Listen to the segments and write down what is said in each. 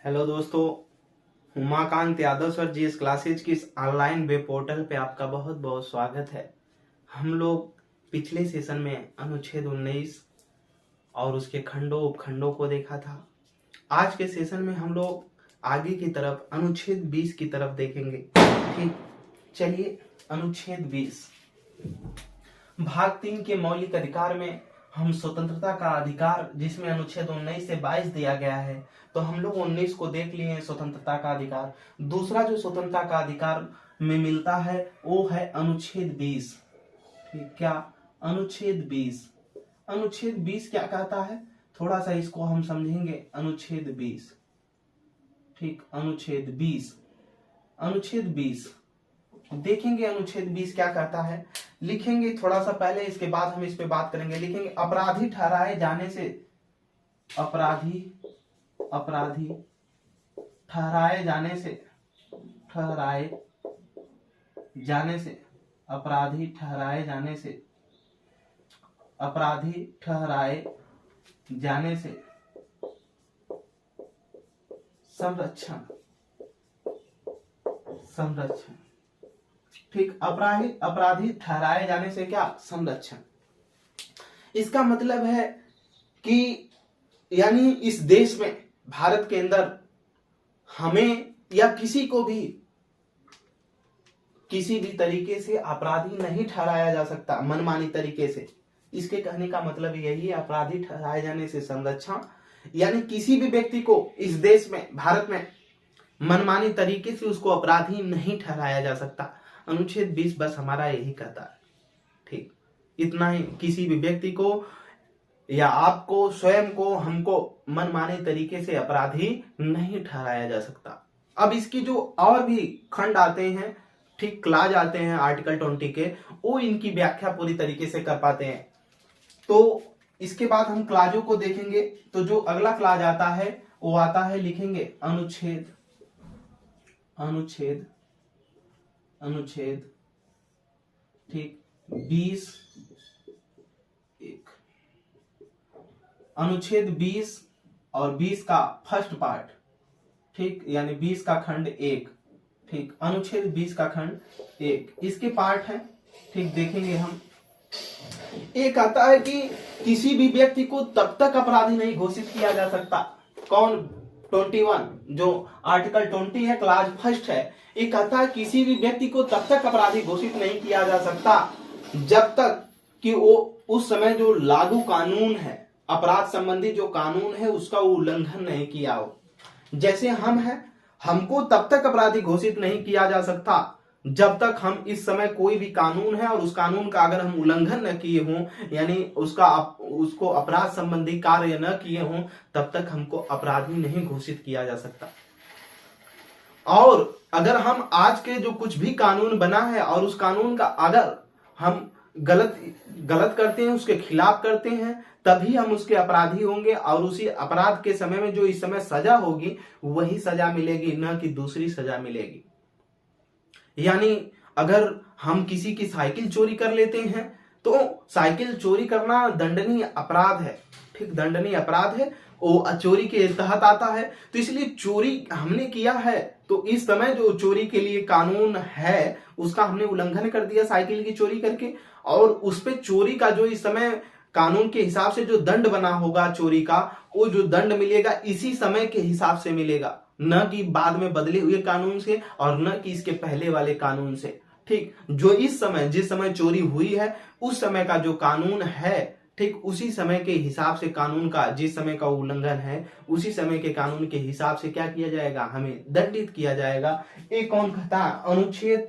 Hello दोस्तों, Umakant Yadav sir GS classes की इस ऑनलाइन वेब पोर्टल पे आपका बहुत बहुत स्वागत है। हम लोग पिछले सेशन में अनुच्छेद 19 और उसके खंडों उपखंडों को देखा था। आज के सेशन में हम लोग आगे की तरफ अनुच्छेद 20 की तरफ देखेंगे। ठीक, चलिए। अनुच्छेद 20 भाग 3 के मौलिक अधिकार में हम स्वतंत्रता का अधिकार, जिसमें अनुच्छेद 19 से 22 दिया गया है, तो हम लोग 19 को देख लिए हैं, स्वतंत्रता का अधिकार। दूसरा जो स्वतंत्रता का अधिकार में मिलता है वो है अनुच्छेद 20। ठीक, क्या अनुच्छेद 20? अनुच्छेद 20 क्या कहता है, थोड़ा सा इसको हम समझेंगे। अनुच्छेद 20, ठीक, अनुच्छेद 20 देखेंगे। अनुच्छेद 20 क्या कहता है, लिखेंगे थोड़ा सा पहले, इसके बाद हम इस पे बात करेंगे। लिखेंगे अपराधी ठहराए जाने से, अपराधी ठहराए जाने से, अपराधी ठहराए जाने से संरक्षण। ठीक, अपराधी ठहराए जाने से क्या, संरक्षण। इसका मतलब है कि यानी इस देश में, भारत के अंदर, हमें या किसी को भी किसी भी तरीके से अपराधी नहीं ठहराया जा सकता मनमानी तरीके से। इसके कहने का मतलब यही है, अपराधी ठहराए जाने से संरक्षण, यानी किसी भी व्यक्ति को इस देश में, भारत में, मनमानी तरीके से उसको अपराधी नहीं ठहराया जा सकता। अनुच्छेद 20 बस हमारा यही कहता है। ठीक, इतना ही। किसी भी व्यक्ति को या आपको, स्वयं को, हमको मनमाने तरीके से अपराधी नहीं ठहराया जा सकता। अब इसकी जो और भी खंड आते हैं, ठीक, क्लाज आते हैं आर्टिकल 20 के, वो इनकी व्याख्या पूरी तरीके से कर पाते हैं। तो इसके बाद हम क्लाजों को देखेंगे। तो जो अगला क्लाज आता है वो आता है, लिखेंगे अनुच्छेद, ठीक, 20 अनुच्छेद 20 और 20 का फर्स्ट पार्ट, ठीक, यानी 20 का खंड 1, ठीक, अनुच्छेद 20 का खंड 1, इसके पार्ट है। ठीक, देखेंगे हम। एक आता है कि किसी भी व्यक्ति को तब तक अपराधी नहीं घोषित किया जा सकता। कौन? 21, जो आर्टिकल 20 है, क्लाज फर्स्ट है। एक कहता है किसी भी व्यक्ति को तब तक अपराधी घोषित नहीं किया जा सकता जब तक कि वो उस समय जो लागू कानून है, अपराध संबंधी जो कानून है, उसका उल्लंघन नहीं किया हो। जैसे हम हैं, हमको तब तक अपराधी घोषित नहीं किया जा सकता जब तक हम इस समय कोई भी कानून है और उस कानून का अगर हम उल्लंघन न किए हों, यानी उसको अपराध संबंधी कार्य न किए हों, तब तक हमको अपराधी नहीं घोषित किया जा सकता। और अगर हम आज के जो कुछ भी कानून बना है और उस कानून का अगर हम गलत करते हैं, उसके खिलाफ करते हैं, तभी हम उसके अपराधी होंगे। और उसी अपराध के समय में जो इस समय सजा होगी, वही सजा मिलेगी, न कि दूसरी सजा मिलेगी। यानी अगर हम किसी की साइकिल चोरी कर लेते हैं, तो साइकिल चोरी करना दंडनीय अपराध है। ठीक, दंडनीय अपराध है, वो चोरी के तहत आता है। तो इसलिए चोरी हमने किया है, तो इस समय जो चोरी के लिए कानून है, उसका हमने उल्लंघन कर दिया साइकिल की चोरी करके, और उस पे चोरी का जो इस समय कानून के हिसाब से जो दंड बना होगा चोरी का, वो जो दंड मिलेगा इसी समय के हिसाब से मिलेगा, न कि बाद में बदले हुए कानून से, और न कि इसके पहले वाले कानून से। ठीक, जो इस समय, जिस समय चोरी हुई है, उस समय का जो कानून है, ठीक, उसी समय के हिसाब से कानून का, जिस समय का उल्लंघन है, उसी समय के कानून के हिसाब से क्या किया जाएगा, हमें दंडित किया जाएगा। एक कौन कहता है? अनुच्छेद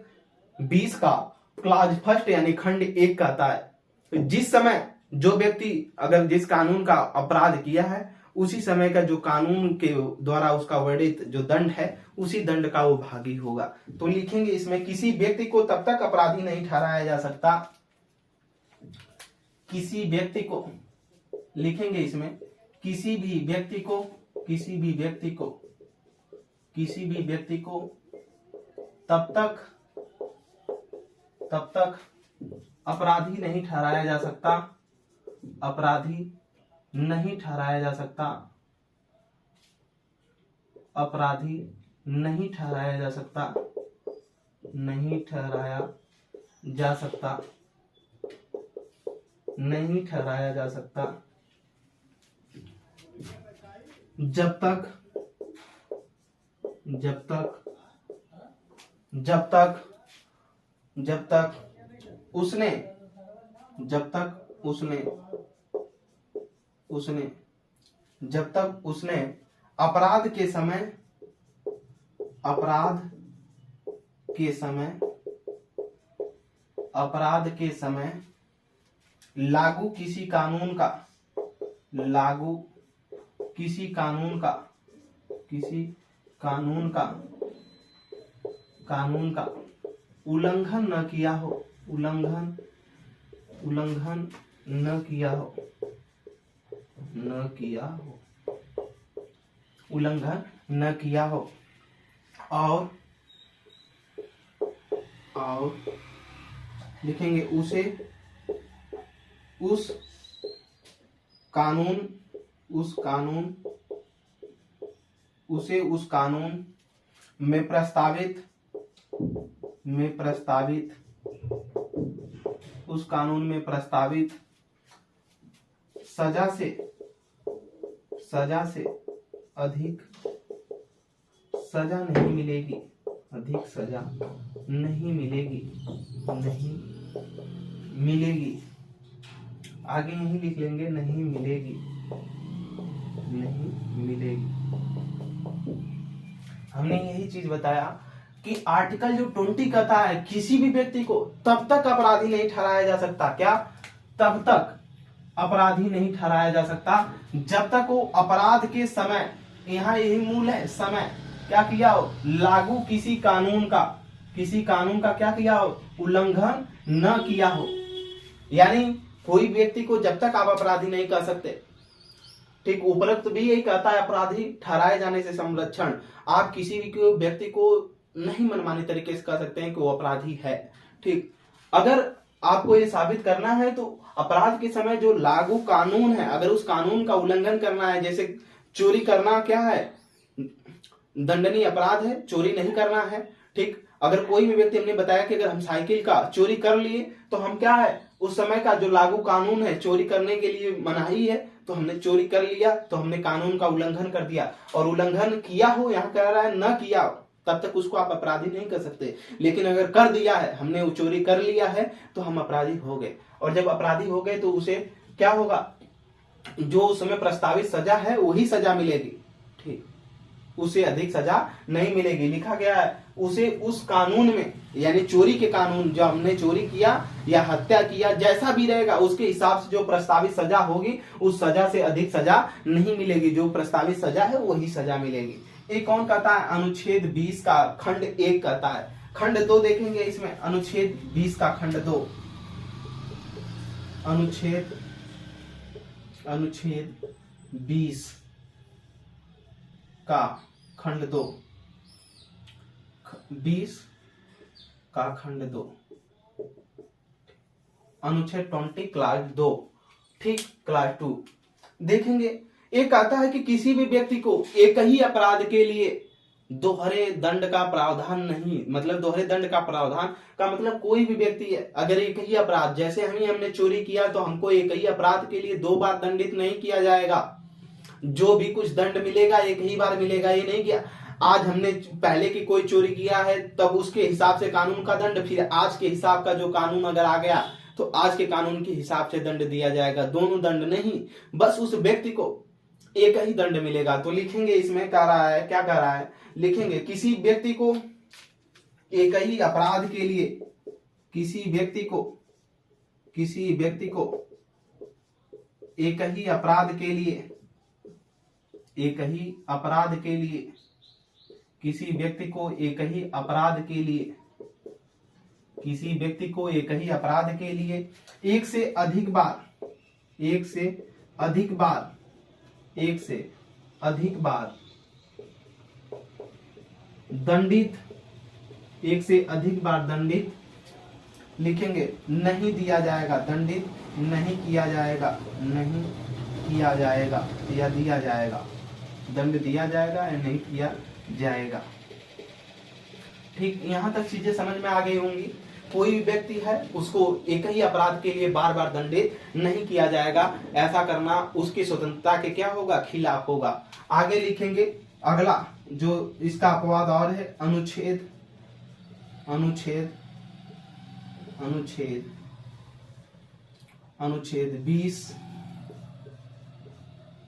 20 का क्लाज फर्स्ट यानी खंड 1 कहता है, जिस समय जो व्यक्ति अगर जिस कानून का अपराध किया है, उसी समय का जो कानून के द्वारा उसका वर्णित जो दंड है, उसी दंड का वो भागी होगा। तो लिखेंगे इसमें, किसी व्यक्ति को तब तक अपराधी नहीं ठहराया जा सकता, किसी व्यक्ति को, लिखेंगे इसमें, किसी भी व्यक्ति को तब तक अपराधी नहीं ठहराया जा सकता, अपराधी नहीं ठहराया जा सकता अपराधी नहीं ठहराया जा सकता, नहीं ठहराया जा सकता, नहीं ठहराया जा सकता जब तक जब तक जब तक जब तक उसने जब तक उसने उसने जब तक उसने अपराध के समय अपराध के समय अपराध के समय लागू किसी कानून का लागू किसी कानून का किसी कानून का कानून का उल्लंघन न किया हो, उल्लंघन उल्लंघन न किया हो, न किया हो, उल्लंघन न किया हो और लिखेंगे उसे उस कानून उसे उस कानून में प्रस्तावित उस कानून में प्रस्तावित सजा से अधिक सजा नहीं मिलेगी, अधिक सजा नहीं मिलेगी, नहीं मिलेगी। आगे यही लिख लेंगे, नहीं मिलेगी, नहीं मिलेगी। हमने यही चीज बताया कि आर्टिकल जो 20 कहता है किसी भी व्यक्ति को तब तक अपराधी नहीं ठहराया जा सकता, क्या? तब तक अपराधी नहीं ठहराया जा सकता जब तक वो अपराध के समय, यहाँ यही मूल है, समय क्या किया हो, लागू किसी कानून का क्या किया हो, उल्लंघन न किया हो। यानी कोई व्यक्ति को जब तक आप अपराधी नहीं कह सकते, ठीक, उपरोक्त भी यही कहता है अपराधी ठहराए जाने से संरक्षण। आप किसी भी व्यक्ति को नहीं मनमानी तरीके से कह सकते हैं कि वो अपराधी है, ठीक। अगर आपको ये साबित करना है तो अपराध के समय जो लागू कानून है, अगर उस कानून का उल्लंघन करना है, जैसे चोरी करना क्या है, दंडनीय अपराध है, चोरी नहीं करना है, ठीक। अगर कोई भी व्यक्ति, हमने बताया कि अगर हम साइकिल का चोरी कर लिए तो हम क्या है, उस समय का जो लागू कानून है, चोरी करने के लिए मनाही है, तो हमने चोरी कर लिया तो हमने कानून का उल्लंघन कर दिया। और उल्लंघन किया हो, यहाँ कह रहा है न किया हो, तब तक उसको आप अपराधी नहीं कर सकते। लेकिन अगर कर दिया है, हमने वो चोरी कर लिया है, तो हम अपराधी हो गए। और जब अपराधी हो गए तो उसे क्या होगा, जो उस समय प्रस्तावित सजा है वही सजा मिलेगी, ठीक, उसे अधिक सजा नहीं मिलेगी। लिखा गया है उसे उस कानून में, यानी चोरी के कानून, जो हमने चोरी किया या हत्या किया, जैसा भी रहेगा उसके हिसाब से जो प्रस्तावित सजा होगी, उस सजा से अधिक सजा नहीं मिलेगी। जो प्रस्तावित सजा है वही सजा मिलेगी। एक कौन कहता है, अनुच्छेद 20 का खंड 1 कहता है। खंड 2 देखेंगे इसमें, अनुच्छेद 20 का खंड 2, अनुच्छेद 20 का खंड 2, 20 का खंड 2, अनुच्छेद 20 क्लास 2, ठीक, क्लास 2 देखेंगे। एक आता है कि किसी भी व्यक्ति को एक ही अपराध के लिए दोहरे दंड का प्रावधान नहीं, मतलब दोहरे दंड का प्रावधान का मतलब कोई भी व्यक्ति अगर एक ही अपराध, जैसे हमने चोरी किया तो हमको एक ही अपराध के लिए 2 बार दंडित नहीं किया जाएगा। जो भी कुछ दंड मिलेगा एक ही बार मिलेगा। ये नहीं किया आज हमने पहले की कोई चोरी किया है तब उसके हिसाब से कानून का दंड, फिर आज के हिसाब का जो कानून अगर आ गया तो आज के कानून के हिसाब से दंड दिया जाएगा। दोनों दंड नहीं, बस उस व्यक्ति को एक ही दंड मिलेगा। तो लिखेंगे इसमें कह रहा है, क्या कह रहा है, लिखेंगे किसी व्यक्ति को एक ही अपराध के लिए, किसी व्यक्ति को एक ही अपराध के लिए, एक ही अपराध के लिए, किसी व्यक्ति को एक ही अपराध के लिए, किसी व्यक्ति को एक ही अपराध के लिए एक से अधिक बार, एक से अधिक बार, एक से अधिक बार दंडित, एक से अधिक बार दंडित लिखेंगे नहीं दिया जाएगा, दंडित नहीं किया जाएगा, नहीं किया जाएगा या दिया जाएगा, दंड दिया जाएगा या नहीं दिया जाएगा। ठीक, यहाँ तक चीजें समझ में आ गई होंगी। कोई भी व्यक्ति है उसको एक ही अपराध के लिए बार बार दंडित नहीं किया जाएगा। ऐसा करना उसकी स्वतंत्रता के क्या होगा, खिलाफ होगा। आगे लिखेंगे अगला जो इसका अपवाद और है, अनुच्छेद अनुच्छेद अनुच्छेद अनुच्छेद 20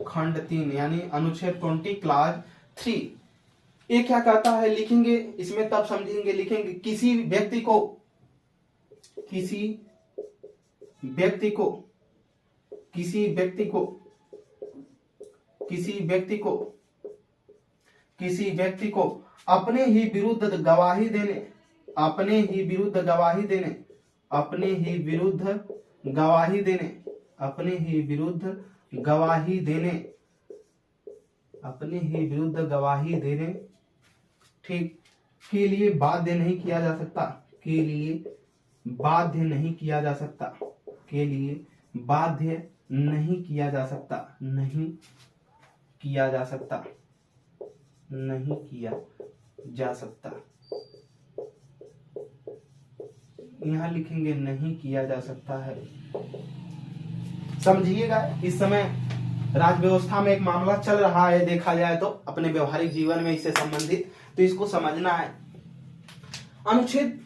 खंड 3 यानी अनुच्छेद 20 क्लास 3। ये क्या कहता है लिखेंगे, इसमें तब समझेंगे। लिखेंगे किसी व्यक्ति को किसी व्यक्ति को किसी व्यक्ति को किसी व्यक्ति को किसी व्यक्ति को अपने ही विरुद्ध गवाही देने अपने ही विरुद्ध गवाही देने अपने ही विरुद्ध गवाही देने अपने ही विरुद्ध गवाही देने अपने ही विरुद्ध गवाही देने ठीक के लिए बाध्य नहीं किया जा सकता। के लिए बाध्य नहीं किया जा सकता। के लिए बाध्य नहीं किया जा सकता। नहीं किया जा सकता। नहीं किया जा सकता। यहां लिखेंगे नहीं किया जा सकता है। समझिएगा, इस समय राज्य व्यवस्था में एक मामला चल रहा है, देखा जाए तो अपने व्यवहारिक जीवन में इससे संबंधित, तो इसको समझना है। अनुच्छेद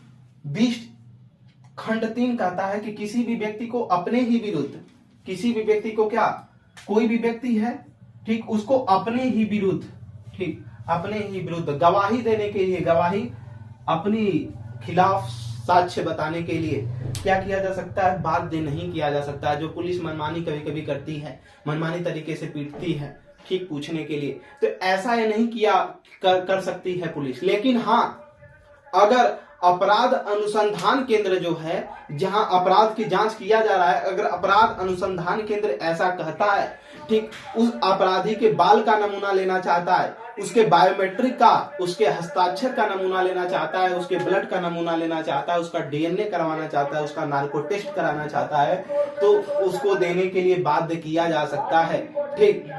20 खंड 3 कहता है कि किसी भी व्यक्ति को अपने ही विरुद्ध, किसी भी व्यक्ति को क्या, कोई भी व्यक्ति है ठीक, उसको अपने ही विरुद्ध ठीक अपने ही विरुद्ध गवाही देने के लिए, गवाही अपनी खिलाफ साक्ष्य बताने के लिए क्या किया जा सकता है, बाध्य नहीं किया जा सकता है। जो पुलिस मनमानी कभी कभी करती है, मनमानी तरीके से पीटती है ठीक पूछने के लिए, तो ऐसा ये नहीं किया कर सकती है पुलिस। लेकिन हाँ, अगर अपराध अनुसंधान केंद्र जो है, जहां अपराध की जांच किया जा रहा है, अगर अपराध अनुसंधान केंद्र ऐसा कहता है ठीक, उस अपराधी के बाल का नमूना लेना चाहता है, उसके बायोमेट्रिक का, उसके हस्ताक्षर का नमूना लेना चाहता है, उसके ब्लड का नमूना लेना चाहता है, उसका डीएनए करवाना चाहता है, उसका नार्को टेस्ट कराना चाहता है, तो उसको देने के लिए बाध्य किया जा सकता है ठीक।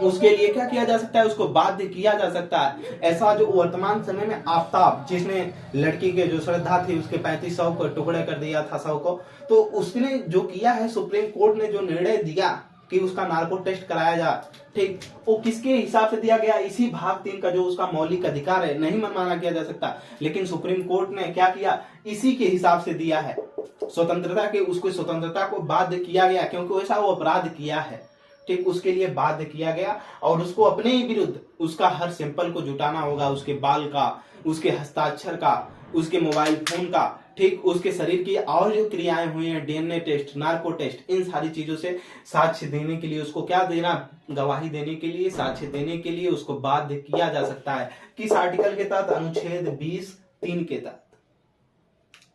उसके लिए क्या किया जा सकता है, उसको बाध्य किया जा सकता है। ऐसा जो वर्तमान समय में आफ्ताब, जिसने लड़की के जो श्रद्धा थी उसके 3500 को टुकड़े कर दिया था 100 को, तो उसने जो किया है, सुप्रीम कोर्ट ने जो निर्णय दिया कि उसका नार्को टेस्ट कराया जा ठीक, वो किसके हिसाब से दिया गया, इसी भाग 3 का जो उसका मौलिक अधिकार है, नहीं मनमाना किया जा सकता। लेकिन सुप्रीम कोर्ट ने क्या किया, इसी के हिसाब से दिया है, स्वतंत्रता के, उसको स्वतंत्रता को बाध्य किया गया, क्योंकि वैसा वो अपराध किया है ठीक, उसके लिए बाध्य किया गया। और उसको अपने ही विरुद्ध उसका हर सैंपल को जुटाना होगा, उसके बाल का, उसके हस्ताक्षर का, उसके मोबाइल फोन का ठीक, उसके शरीर की और जो क्रियाएं हुई हैं, डीएनए टेस्ट, नार्को टेस्ट, इन सारी चीजों से साक्ष्य देने के लिए, उसको क्या देना, गवाही देने के लिए, साक्ष्य देने के लिए उसको बाध्य किया जा सकता है। किस आर्टिकल के तहत, अनुच्छेद 20(3) के तहत,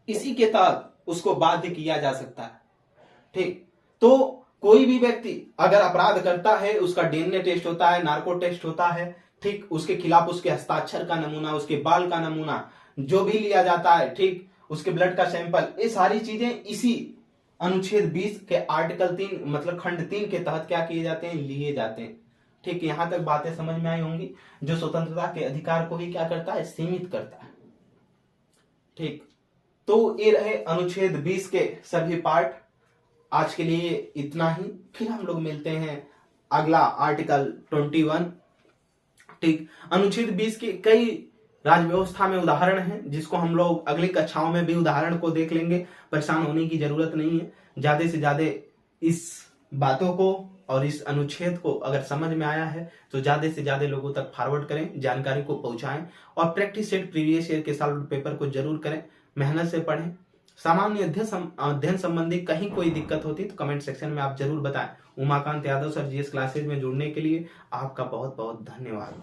इसी के तहत उसको बाध्य किया जा सकता है ठीक। तो कोई भी व्यक्ति अगर अपराध करता है, उसका डीएनए टेस्ट होता है, नार्को टेस्ट होता है ठीक, उसके खिलाफ उसके हस्ताक्षर का नमूना, उसके बाल का नमूना जो भी लिया जाता है ठीक, उसके ब्लड का सैंपल, ये सारी चीजें इसी अनुच्छेद 20 के आर्टिकल 3 मतलब खंड 3 के तहत क्या किए जाते हैं, लिए जाते हैं ठीक। यहां तक बातें समझ में आई होंगी। जो स्वतंत्रता के अधिकार को भी क्या करता है, सीमित करता है ठीक। तो ये रहे अनुच्छेद 20 के सभी पार्ट। आज के लिए इतना ही, फिर हम लोग मिलते हैं अगला आर्टिकल 21 ठीक। अनुच्छेद 20 के कई राज्य व्यवस्था में उदाहरण हैं, जिसको हम लोग अगली कक्षाओं में भी उदाहरण को देख लेंगे। परेशान होने की जरूरत नहीं है। ज्यादा से ज्यादा इस बातों को और इस अनुच्छेद को अगर समझ में आया है तो ज्यादा से ज्यादा लोगों तक फॉरवर्ड करें, जानकारी को पहुंचाएं और प्रैक्टिस सेट प्रीवियस ईयर के सॉल्व पेपर को जरूर करें, मेहनत से पढ़ें। सामान्य अध्ययन संबंधी कहीं कोई दिक्कत होती तो कमेंट सेक्शन में आप जरूर बताएं। Umakant Yadav sir GS classes में जुड़ने के लिए आपका बहुत बहुत धन्यवाद।